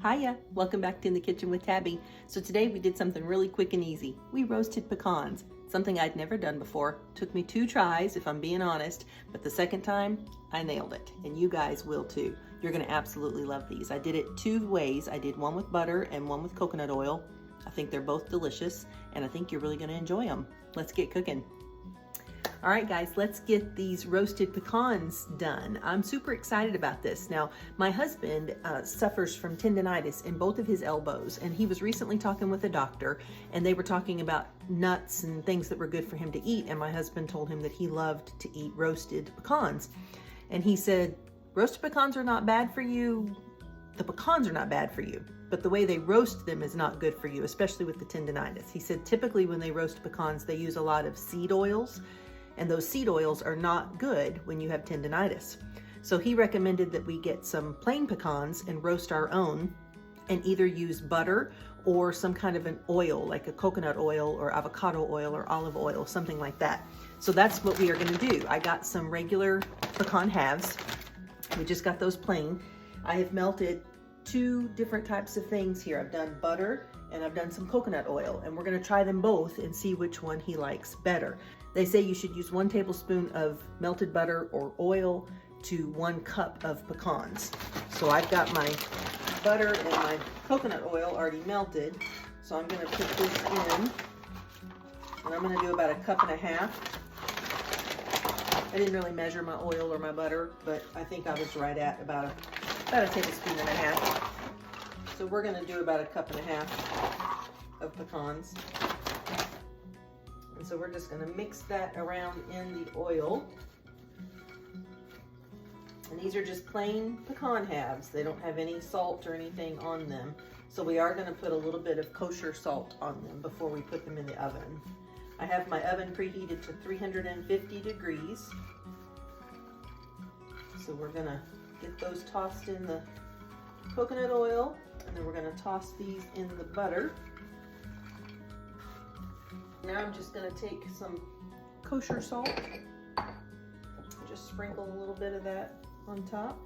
Hiya, welcome back to In the Kitchen with Tabby. So today we did something really quick and easy. We roasted pecans, something I'd never done before. Took me 2 tries, if I'm being honest, but the second time I nailed it, and you guys will too. You're gonna absolutely love these. I did it 2 ways. I did one with butter and one with coconut oil. I think they're both delicious, and I think you're really gonna enjoy them. Let's get cooking. All right, guys, let's get these roasted pecans done. I'm super excited about this. Now, my husband suffers from tendonitis in both of his elbows, and he was recently talking with a doctor, and they were talking about nuts and things that were good for him to eat, and my husband told him that he loved to eat roasted pecans. And he said, roasted pecans are not bad for you. The pecans are not bad for you, but the way they roast them is not good for you, especially with the tendonitis. He said typically when they roast pecans, they use a lot of seed oils, and those seed oils are not good when you have tendonitis. So he recommended that we get some plain pecans and roast our own, and either use butter or some kind of an oil, like a coconut oil or avocado oil or olive oil, something like that. So that's what we are gonna do. I got some regular pecan halves. We just got those plain. I have melted 2 different types of things here. I've done butter and I've done some coconut oil, and we're gonna try them both and see which one he likes better. They say you should use 1 tablespoon of melted butter or oil to 1 cup of pecans. So I've got my butter and my coconut oil already melted. So I'm gonna put this in, and I'm gonna do about 1.5 cups. I didn't really measure my oil or my butter, but I think I was right at about a tablespoon and a half. So we're gonna do about 1.5 cups of pecans. And so we're just gonna mix that around in the oil. And these are just plain pecan halves. They don't have any salt or anything on them. So we are gonna put a little bit of kosher salt on them before we put them in the oven. I have my oven preheated to 350 degrees. So we're gonna get those tossed in the coconut oil, and then we're gonna toss these in the butter. Now I'm just gonna take some kosher salt, just sprinkle a little bit of that on top.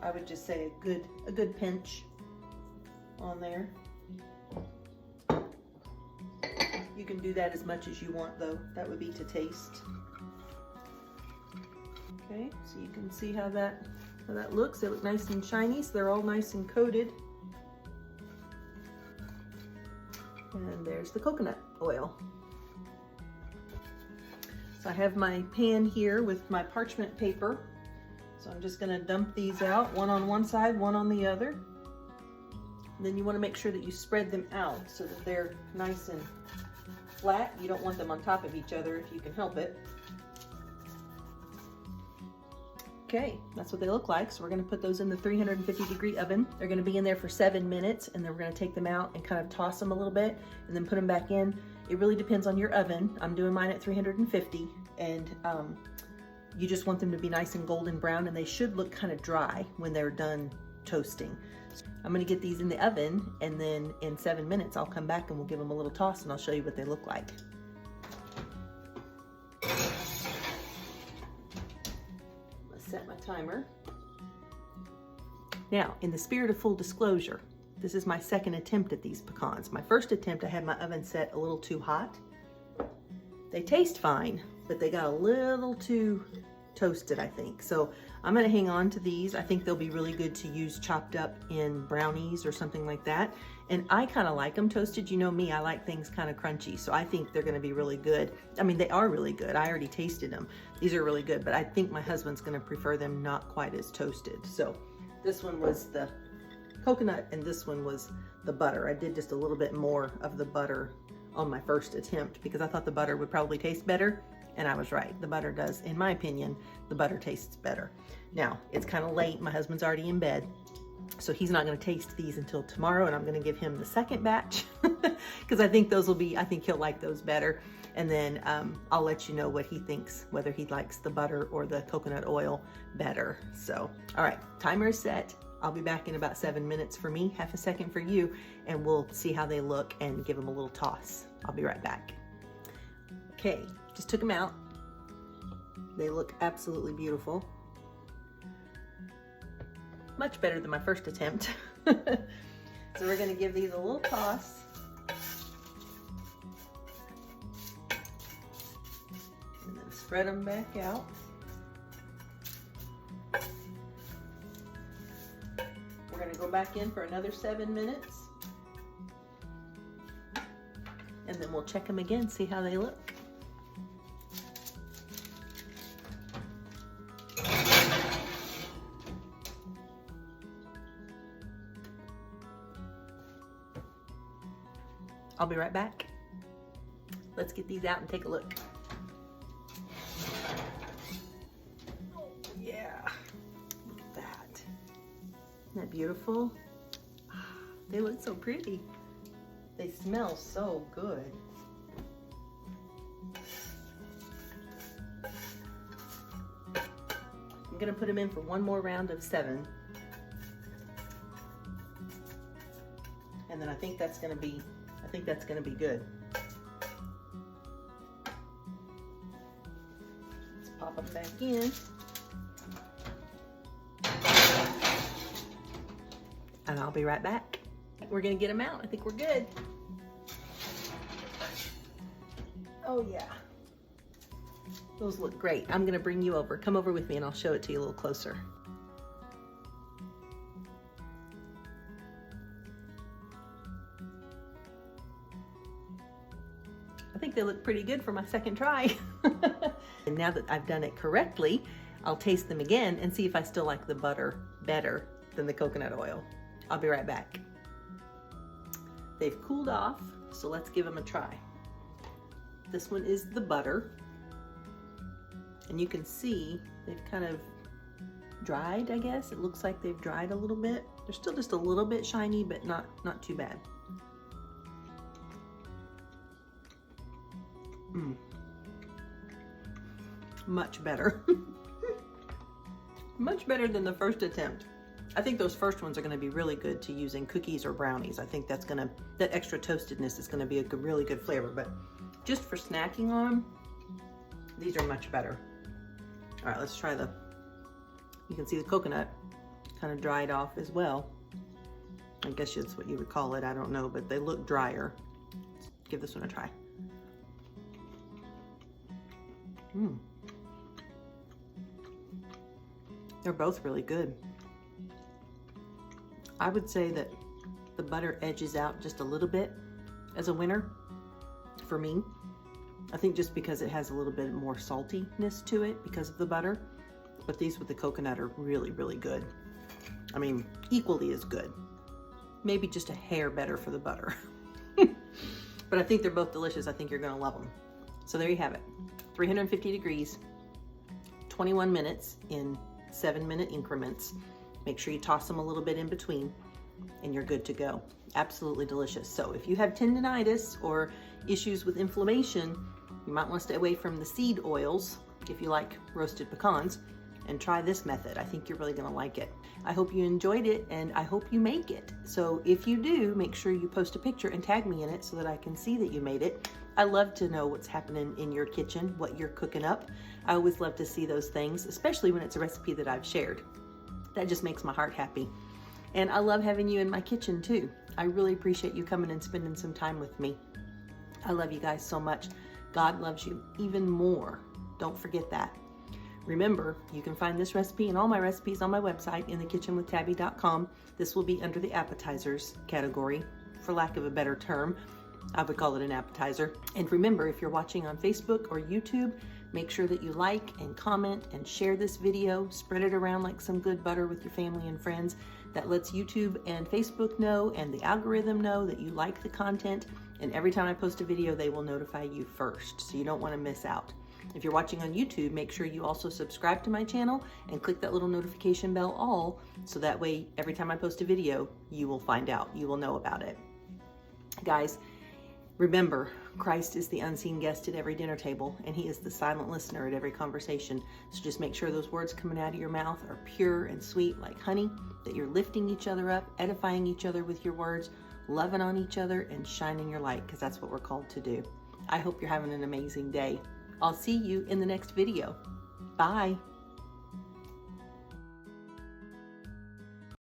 I would just say a good pinch on there. You can do that as much as you want though. That would be to taste. Okay, so you can see how that looks. They look nice and shiny, so they're all nice and coated. And there's the coconut oil. So I have my pan here with my parchment paper. So I'm just gonna dump these out, one on one side, one on the other. And then you wanna make sure that you spread them out so that they're nice and flat. You don't want them on top of each other if you can help it. Okay, that's what they look like. So we're gonna put those in the 350 degree oven. They're gonna be in there for 7 minutes, and then we're gonna take them out and kind of toss them a little bit and then put them back in. It really depends on your oven. I'm doing mine at 350, and you just want them to be nice and golden brown, and they should look kind of dry when they're done toasting. So I'm gonna get these in the oven, and then in 7 minutes, I'll come back and we'll give them a little toss, and I'll show you what they look like. Set my timer. Now, in the spirit of full disclosure, this is my second attempt at these pecans. My first attempt, I had my oven set a little too hot. They taste fine, but they got a little too toasted, I think. So I'm gonna hang on to these. I think they'll be really good to use chopped up in brownies or something like that. And I kind of like them toasted. You know me, I like things kind of crunchy. So I think they're gonna be really good. I mean, they are really good. I already tasted them. These are really good, but I think my husband's gonna prefer them not quite as toasted. So this one was the coconut and this one was the butter. I did just a little bit more of the butter on my first attempt because I thought the butter would probably taste better. And I was right. The butter does, in my opinion, the butter tastes better. Now, it's kind of late. My husband's already in bed, so he's not going to taste these until tomorrow, and I'm going to give him the second batch because I think he'll like those better. And then I'll let you know what he thinks, whether he likes the butter or the coconut oil better. So, all right, timer is set. I'll be back in about 7 minutes for me, half a second for you, and we'll see how they look and give them a little toss. I'll be right back. Okay, just took them out. They look absolutely beautiful. Much better than my first attempt. So we're gonna give these a little toss. And then spread them back out. We're gonna go back in for another 7 minutes. And then we'll check them again, see how they look. I'll be right back. Let's get these out and take a look. Oh, yeah. Look at that. Isn't that beautiful? They look so pretty. They smell so good. I'm gonna put them in for one more round of 7. And then I think that's gonna be good. Let's pop them back in. And I'll be right back. We're gonna get them out. I think we're good. Oh yeah. Those look great. I'm gonna bring you over. Come over with me and I'll show it to you a little closer. I think they look pretty good for my second try. And now that I've done it correctly, I'll taste them again and see if I still like the butter better than the coconut oil. I'll be right back. They've cooled off, so let's give them a try. This one is the butter. And you can see they've kind of dried, I guess. It looks like they've dried a little bit. They're still just a little bit shiny, but not too bad. Much better. Much better than the first attempt. I think those first ones are gonna be really good to use in cookies or brownies. I think that extra toastedness is gonna be a really good flavor, but just for snacking on them, these are much better. All right, let's try you can see the coconut kind of dried off as well. I guess that's what you would call it, I don't know, but they look drier. Let's give this one a try. They're both really good. I would say that the butter edges out just a little bit as a winner for me. I think just because it has a little bit more saltiness to it because of the butter, but these with the coconut are really, really good. I mean, equally as good. Maybe just a hair better for the butter. But I think they're both delicious. I think you're gonna love them. So there you have it. 350 degrees, 21 minutes in 7-minute increments. Make sure you toss them a little bit in between and you're good to go. Absolutely delicious. So if you have tendinitis or issues with inflammation, you might want to stay away from the seed oils if you like roasted pecans and try this method. I think you're really gonna like it. I hope you enjoyed it and I hope you make it. So if you do, make sure you post a picture and tag me in it so that I can see that you made it. I love to know what's happening in your kitchen, what you're cooking up. I always love to see those things, especially when it's a recipe that I've shared. That just makes my heart happy. And I love having you in my kitchen too. I really appreciate you coming and spending some time with me. I love you guys so much. God loves you even more. Don't forget that. Remember, you can find this recipe and all my recipes on my website, inthekitchenwithtabbi.com. This will be under the appetizers category, for lack of a better term. I would call it an appetizer. And remember, if you're watching on Facebook or YouTube, make sure that you like and comment and share this video. Spread it around like some good butter with your family and friends. That lets YouTube and Facebook know and the algorithm know that you like the content. And every time I post a video, they will notify you first. So you don't want to miss out. If you're watching on YouTube, make sure you also subscribe to my channel and click that little notification bell all, so that way every time I post a video, you will find out, you will know about it. Guys, remember, Christ is the unseen guest at every dinner table, and he is the silent listener at every conversation. So just make sure those words coming out of your mouth are pure and sweet like honey, that you're lifting each other up, edifying each other with your words, loving on each other, and shining your light, because that's what we're called to do. I hope you're having an amazing day. I'll see you in the next video. Bye.